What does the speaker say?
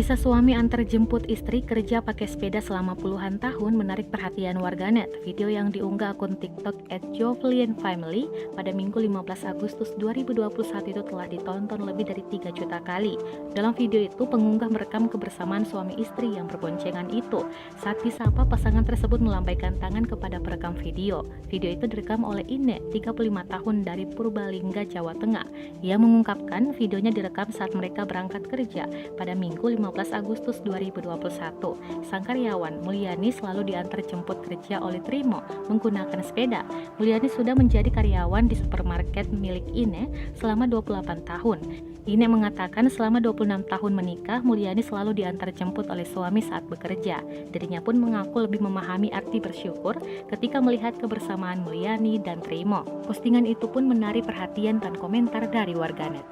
Kisah suami antar jemput istri kerja pakai sepeda selama puluhan tahun menarik perhatian warganet. Video yang diunggah akun TikTok @jovlienfamily pada Minggu 15 Agustus 2021 itu telah ditonton lebih dari 3 juta kali. Dalam video itu, pengunggah merekam kebersamaan suami istri yang berboncengan itu. Saat disapa, pasangan tersebut melambaikan tangan kepada perekam video. Video itu direkam oleh Ine, 35 tahun dari Purbalingga, Jawa Tengah. Ia mengungkapkan videonya direkam saat mereka berangkat kerja pada Minggu 15 Agustus 2021. Sang karyawan Mulyani selalu diantar jemput kerja oleh Trimo menggunakan sepeda. Mulyani sudah menjadi karyawan di supermarket milik Ine selama 28 tahun. Ine mengatakan selama 26 tahun menikah, Mulyani selalu diantar jemput oleh suami saat bekerja. Dirinya pun mengaku lebih memahami arti bersyukur ketika melihat kebersamaan Mulyani dan Trimo. Postingan itu pun menarik perhatian dan komentar dari warganet.